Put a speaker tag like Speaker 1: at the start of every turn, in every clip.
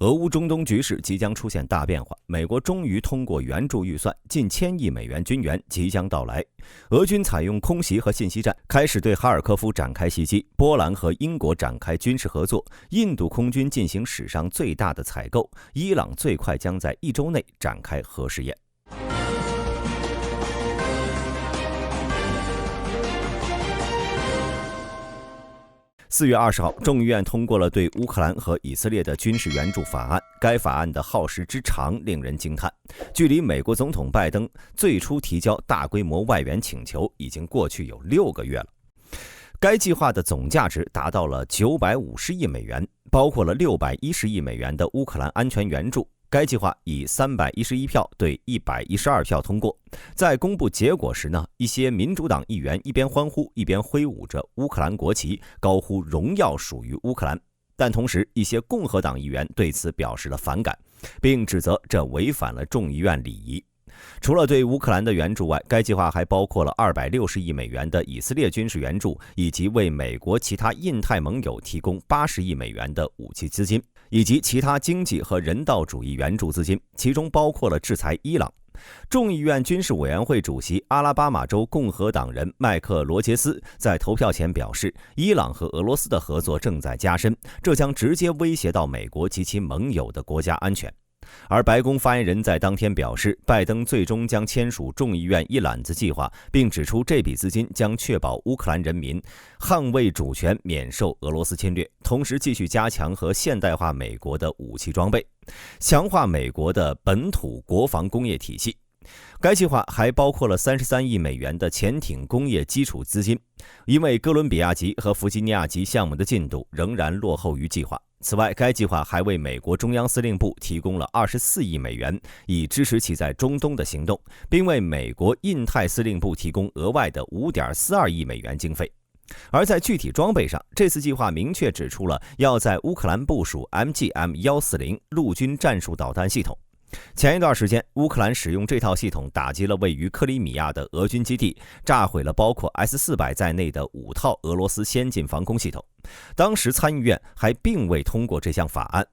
Speaker 1: 俄乌中东局势即将出现大变化，美国终于通过援助预算，近1000亿美元军援即将到来。俄军采用空袭和信息战，开始对哈尔科夫展开袭击。波兰和英国展开军事合作，印度空军进行史上最大的采购，伊朗最快将在1周内展开核试验。4月20号，众议院通过了对乌克兰和以色列的军事援助法案。该法案的耗时之长令人惊叹，距离美国总统拜登最初提交大规模外援请求已经过去有6个月了。该计划的总价值达到了950亿美元，包括了610亿美元的乌克兰安全援助。该计划以311票对112票通过。在公布结果时呢，一些民主党议员一边欢呼，一边挥舞着乌克兰国旗，高呼荣耀属于乌克兰。但同时，一些共和党议员对此表示了反感，并指责这违反了众议院礼仪。除了对乌克兰的援助外，该计划还包括了260亿美元的以色列军事援助，以及为美国其他印太盟友提供80亿美元的武器资金，以及其他经济和人道主义援助资金，其中包括了制裁伊朗。众议院军事委员会主席阿拉巴马州共和党人麦克罗杰斯在投票前表示，伊朗和俄罗斯的合作正在加深，这将直接威胁到美国及其盟友的国家安全。而白宫发言人在当天表示，拜登最终将签署众议院一揽子计划，并指出这笔资金将确保乌克兰人民捍卫主权，免受俄罗斯侵略，同时继续加强和现代化美国的武器装备，强化美国的本土国防工业体系。该计划还包括了33亿美元的潜艇工业基础资金，因为哥伦比亚级和弗吉尼亚级项目的进度仍然落后于计划。此外，该计划还为美国中央司令部提供了24亿美元，以支持其在中东的行动，并为美国印太司令部提供额外的5.42亿美元经费。而在具体装备上，这次计划明确指出了要在乌克兰部署 MGM-140 陆军战术导弹系统。前一段时间，乌克兰使用这套系统打击了位于克里米亚的俄军基地，炸毁了包括 S-400 在内的5套俄罗斯先进防空系统。当时参议院还并未通过这项法案。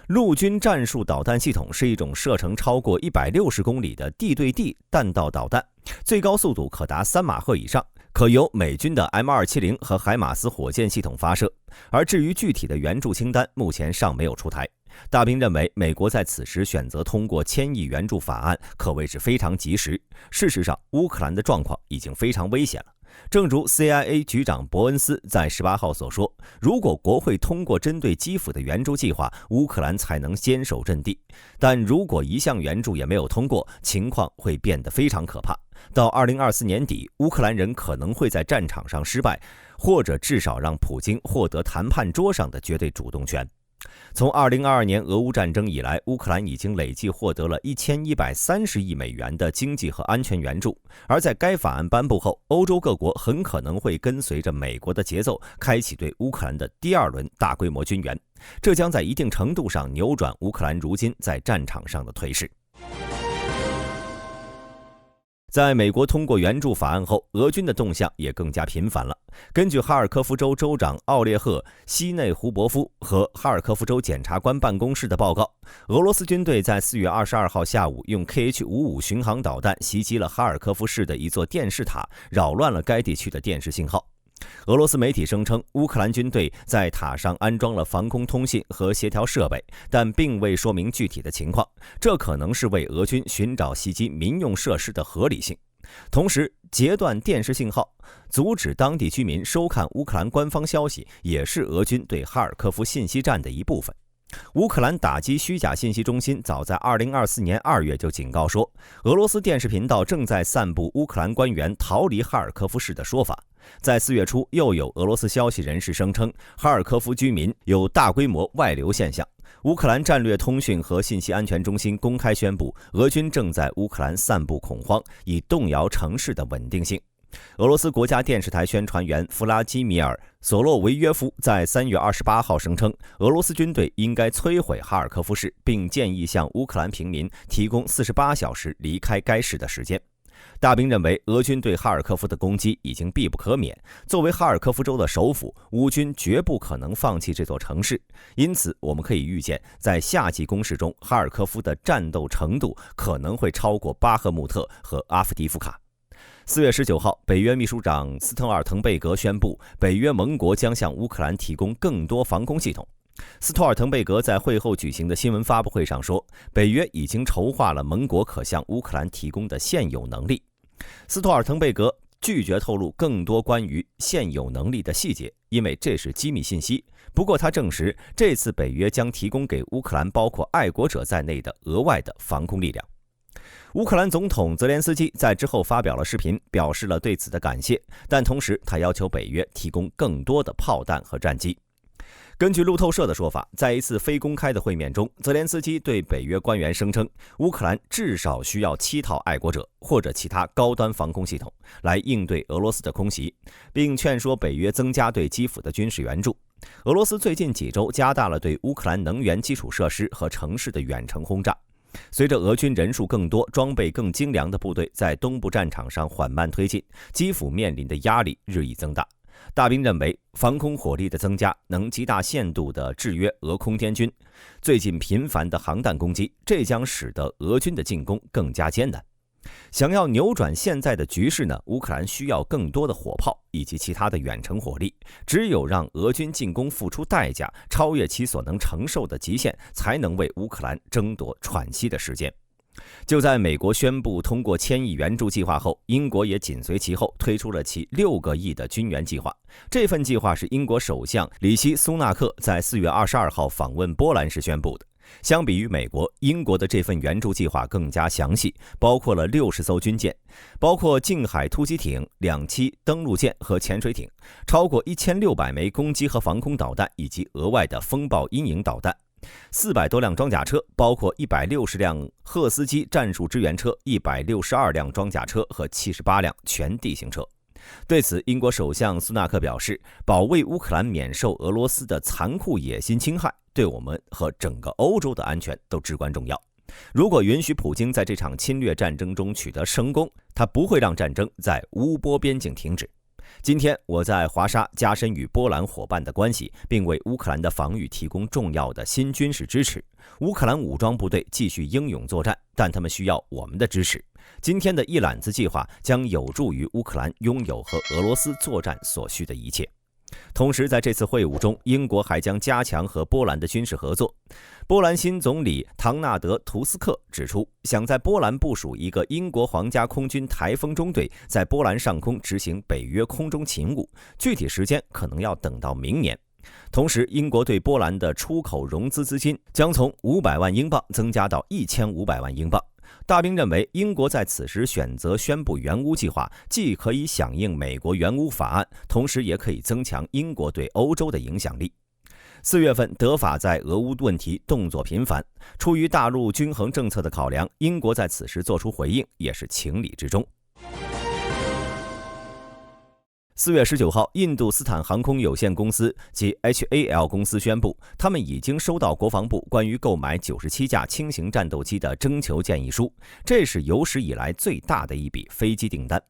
Speaker 1: 陆军战术导弹系统是一种射程超过160公里的地对地弹道导弹，最高速度可达3马赫以上，可由美军的 M270 和海马斯火箭系统发射。而至于具体的援助清单，目前尚没有出台。大兵认为，美国在此时选择通过1000亿援助法案，可谓是非常及时。事实上，乌克兰的状况已经非常危险了。正如 CIA 局长伯恩斯在18号所说，如果国会通过针对基辅的援助计划，乌克兰才能坚守阵地。但如果一项援助也没有通过，情况会变得非常可怕。到2024年底，乌克兰人可能会在战场上失败，或者至少让普京获得谈判桌上的绝对主动权。从2022年俄乌战争以来，乌克兰已经累计获得了1130亿美元的经济和安全援助。而在该法案颁布后，欧洲各国很可能会跟随着美国的节奏，开启对乌克兰的第2轮大规模军援。这将在一定程度上扭转乌克兰如今在战场上的颓势。在美国通过援助法案后，俄军的动向也更加频繁了。根据哈尔科夫州州长奥列赫·西内胡伯夫和哈尔科夫州检察官办公室的报告，俄罗斯军队在4月22号下午用 Kh-55 巡航导弹袭击了哈尔科夫市的一座电视塔，扰乱了该地区的电视信号。俄罗斯媒体声称，乌克兰军队在塔上安装了防空通信和协调设备，但并未说明具体的情况。这可能是为俄军寻找袭击民用设施的合理性。同时，截断电视信号，阻止当地居民收看乌克兰官方消息，也是俄军对哈尔科夫信息战的一部分。乌克兰打击虚假信息中心早在2024年2月就警告说，俄罗斯电视频道正在散布乌克兰官员逃离哈尔科夫市的说法。在4月初，又有俄罗斯消息人士声称，哈尔科夫居民有大规模外流现象。乌克兰战略通讯和信息安全中心公开宣布，俄军正在乌克兰散布恐慌，以动摇城市的稳定性。俄罗斯国家电视台宣传员弗拉基米尔·索洛维约夫在3月28号声称，俄罗斯军队应该摧毁哈尔科夫市，并建议向乌克兰平民提供48小时离开该市的时间。大兵认为，俄军对哈尔科夫的攻击已经必不可免。作为哈尔科夫州的首府，乌军绝不可能放弃这座城市。因此，我们可以预见，在夏季攻势中，哈尔科夫的战斗程度可能会超过巴赫穆特和阿夫迪夫卡。4月19号，北约秘书长斯托尔滕贝格宣布，北约盟国将向乌克兰提供更多防空系统。斯托尔滕贝格在会后举行的新闻发布会上说，北约已经筹划了盟国可向乌克兰提供的现有能力。斯托尔滕贝格拒绝透露更多关于现有能力的细节，因为这是机密信息。不过他证实，这次北约将提供给乌克兰包括爱国者在内的额外的防空力量。乌克兰总统泽连斯基在之后发表了视频，表示了对此的感谢，但同时他要求北约提供更多的炮弹和战机。根据路透社的说法，在一次非公开的会面中，泽连斯基对北约官员声称，乌克兰至少需要7套爱国者或者其他高端防空系统来应对俄罗斯的空袭，并劝说北约增加对基辅的军事援助。俄罗斯最近几周加大了对乌克兰能源基础设施和城市的远程轰炸。随着俄军人数更多、装备更精良的部队在东部战场上缓慢推进，基辅面临的压力日益增大。大兵认为，防空火力的增加能极大限度地制约俄空天军最近频繁的航弹攻击，这将使得俄军的进攻更加艰难。想要扭转现在的局势呢，乌克兰需要更多的火炮以及其他的远程火力，只有让俄军进攻付出代价，超越其所能承受的极限，才能为乌克兰争夺喘息的时间。就在美国宣布通过1000亿援助计划后，英国也紧随其后推出了其6个亿的军援计划。这份计划是英国首相里希·苏纳克在4月22号访问波兰时宣布的。相比于美国，英国的这份援助计划更加详细，包括了60艘军舰，包括近海突击艇、2栖登陆舰和潜水艇，超过1600枚攻击和防空导弹，以及额外的风暴阴影导弹。400多辆装甲车，包括160辆赫斯基战术支援车、162辆装甲车和78辆全地形车。对此，英国首相苏纳克表示，保卫乌克兰免受俄罗斯的残酷野心侵害，对我们和整个欧洲的安全都至关重要。如果允许普京在这场侵略战争中取得成功，他不会让战争在乌波边境停止。今天我在华沙加深与波兰伙伴的关系，并为乌克兰的防御提供重要的新军事支持。乌克兰武装部队继续英勇作战，但他们需要我们的支持。今天的一揽子计划将有助于乌克兰拥有和俄罗斯作战所需的一切。同时，在这次会晤中，英国还将加强和波兰的军事合作。波兰新总理唐纳德·图斯克指出，想在波兰部署一个英国皇家空军台风中队，在波兰上空执行北约空中勤务，具体时间可能要等到明年。同时，英国对波兰的出口融资资金将从500万英镑增加到1500万英镑。大兵认为，英国在此时选择宣布援乌计划，既可以响应美国援乌法案，同时也可以增强英国对欧洲的影响力。4月份，德法在俄乌问题动作频繁，出于大陆均衡政策的考量，英国在此时做出回应也是情理之中。4月19号，印度斯坦航空有限公司及 HAL 公司宣布，他们已经收到国防部关于购买97架轻型战斗机的征求建议书，这是有史以来最大的一笔飞机订单。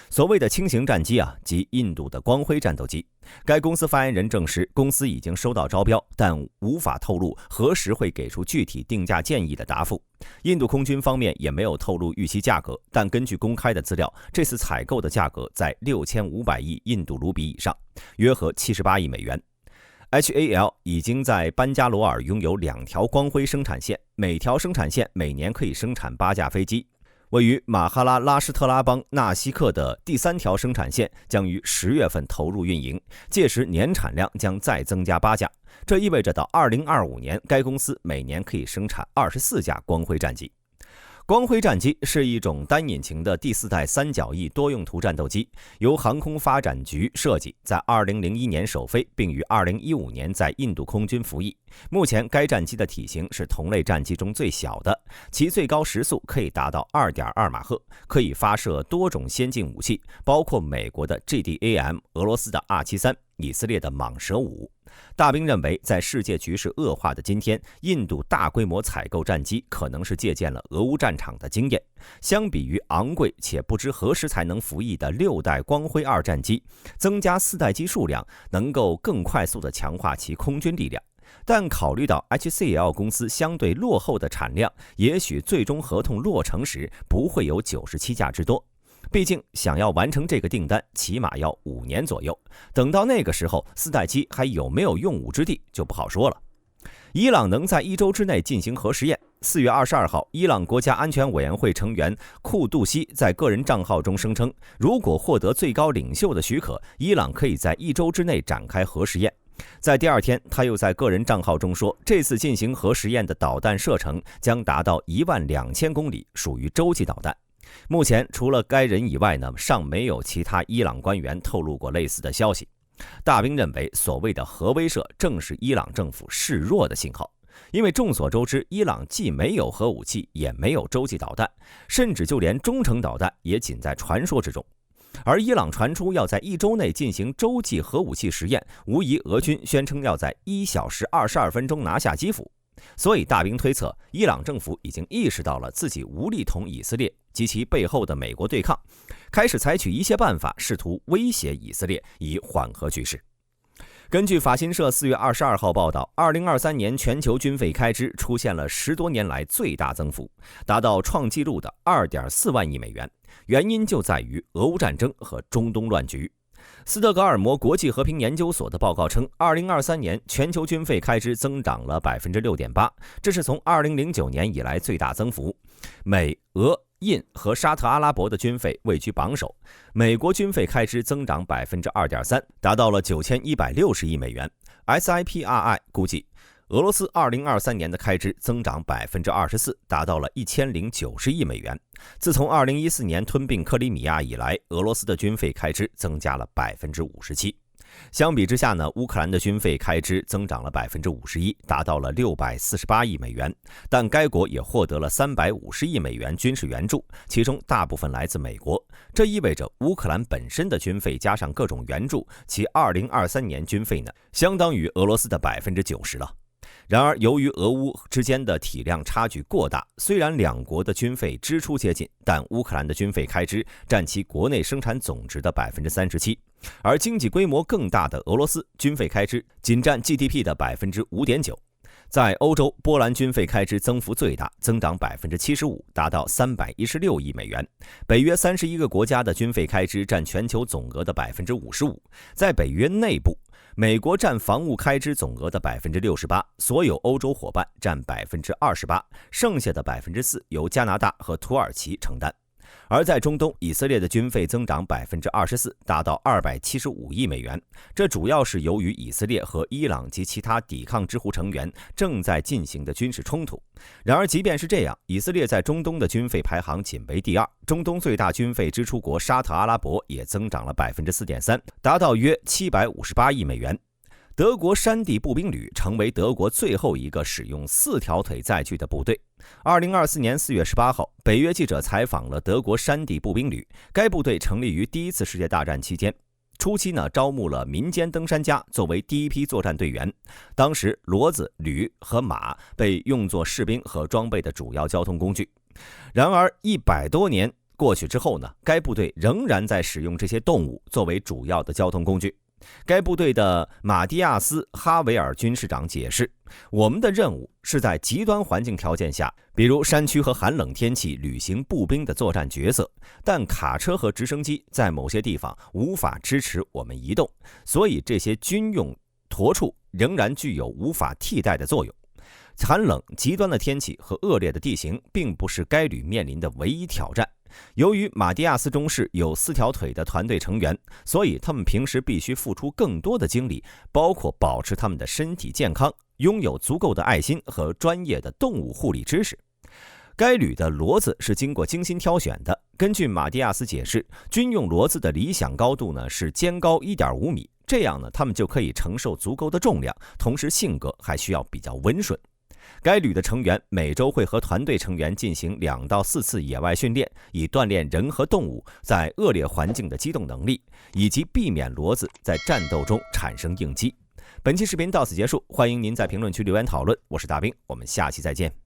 Speaker 1: 所谓的轻型战机即印度的光辉战斗机。该公司发言人证实，公司已经收到招标，但无法透露何时会给出具体定价建议的答复。印度空军方面也没有透露预期价格，但根据公开的资料，这次采购的价格在6500亿印度卢比以上，约合78亿美元。HAL 已经在班加罗尔拥有2条光辉生产线，每条生产线每年可以生产8架飞机。位于马哈拉拉施特拉邦纳西克的第3条生产线将于10月份投入运营，届时年产量将再增加8架。这意味着到2025年，该公司每年可以生产24架光辉战机。光辉战机是一种单引擎的第4代三角翼多用途战斗机，由航空发展局设计，在2001年首飞，并于2015年在印度空军服役。目前该战机的体型是同类战机中最小的，其最高时速可以达到 2.2 马赫，可以发射多种先进武器，包括美国的 GDAM、俄罗斯的 R-73 以色列的蟒蛇舞。大兵认为，在世界局势恶化的今天，印度大规模采购战机可能是借鉴了俄乌战场的经验。相比于昂贵且不知何时才能服役的6代光辉2战机，增加4代机数量能够更快速地强化其空军力量。但考虑到 HCL 公司相对落后的产量，也许最终合同落成时不会有97架之多。毕竟想要完成这个订单，起码要5年左右。等到那个时候，4代机还有没有用武之地就不好说了。伊朗能在1周之内进行核试验。4月22号，伊朗国家安全委员会成员库杜西在个人账号中声称，如果获得最高领袖的许可，伊朗可以在1周之内展开核试验。在第2天，他又在个人账号中说，这次进行核实验的导弹射程将达到12000公里，属于洲际导弹。目前除了该人以外呢，尚没有其他伊朗官员透露过类似的消息。大兵认为，所谓的核威慑正是伊朗政府示弱的信号，因为众所周知，伊朗既没有核武器，也没有洲际导弹，甚至就连中程导弹也仅在传说之中。而伊朗传出要在1周内进行洲际核武器实验，无疑俄军宣称要在1小时22分钟拿下基辅。所以大兵推测，伊朗政府已经意识到了自己无力同以色列及其背后的美国对抗，开始采取一切办法试图威胁以色列，以缓和局势。根据法新社4月22号报道，2023年全球军费开支出现了10多年来最大增幅，达到创纪录的2.4万亿美元。原因就在于俄乌战争和中东乱局。斯德哥尔摩国际和平研究所的报告称，2023年全球军费开支增长了 6.8%， 这是从2009年以来最大增幅。美、俄、印和沙特阿拉伯的军费位居榜首，美国军费开支增长 2.3%， 达到了9160亿美元。SIPRI 估计，俄罗斯2023年的开支增长 24%， 达到了1090亿美元。自从2014年吞并克里米亚以来，俄罗斯的军费开支增加了 57%。相比之下呢，乌克兰的军费开支增长了 51%， 达到了648亿美元，但该国也获得了350亿美元军事援助，其中大部分来自美国。这意味着乌克兰本身的军费加上各种援助，其2023年军费呢，相当于俄罗斯的 90% 了。然而，由于俄乌之间的体量差距过大，虽然两国的军费支出接近，但乌克兰的军费开支占其国内生产总值的 37%， 而经济规模更大的俄罗斯军费开支仅占 GDP 的 5.9%。在欧洲，波兰军费开支增幅最大，增长 75%， 达到316亿美元。北约31个国家的军费开支占全球总额的 55%。在北约内部，美国占防务开支总额的 68%， 所有欧洲伙伴占 28%， 剩下的 4% 由加拿大和土耳其承担。而在中东，以色列的军费增长 24%， 达到275亿美元。这主要是由于以色列和伊朗及其他抵抗之狐成员正在进行的军事冲突。然而，即便是这样，以色列在中东的军费排行仅为第2。中东最大军费支出国沙特阿拉伯也增长了 4.3%， 达到约758亿美元。德国山地步兵旅成为德国最后一个使用4条腿载具的部队。2024年4月18号，北约记者采访了德国山地步兵旅。该部队成立于第1次世界大战期间，初期呢招募了民间登山家作为第一批作战队员。当时骡子、驴和马被用作士兵和装备的主要交通工具。然而100多年过去之后呢，该部队仍然在使用这些动物作为主要的交通工具。该部队的马蒂亚斯·哈维尔军士长解释，我们的任务是在极端环境条件下，比如山区和寒冷天气，履行步兵的作战角色，但卡车和直升机在某些地方无法支持我们移动，所以这些军用驮处仍然具有无法替代的作用。寒冷、极端的天气和恶劣的地形并不是该旅面临的唯一挑战。由于马蒂亚斯中士有4条腿的团队成员，所以他们平时必须付出更多的精力，包括保持他们的身体健康，拥有足够的爱心和专业的动物护理知识。该旅的骡子是经过精心挑选的。根据马蒂亚斯解释，军用骡子的理想高度呢是肩高 1.5 米，这样呢他们就可以承受足够的重量，同时性格还需要比较温顺。该旅的成员每周会和团队成员进行2到4次野外训练，以锻炼人和动物在恶劣环境的机动能力，以及避免骡子在战斗中产生应激。本期视频到此结束，欢迎您在评论区留言讨论。我是大兵，我们下期再见。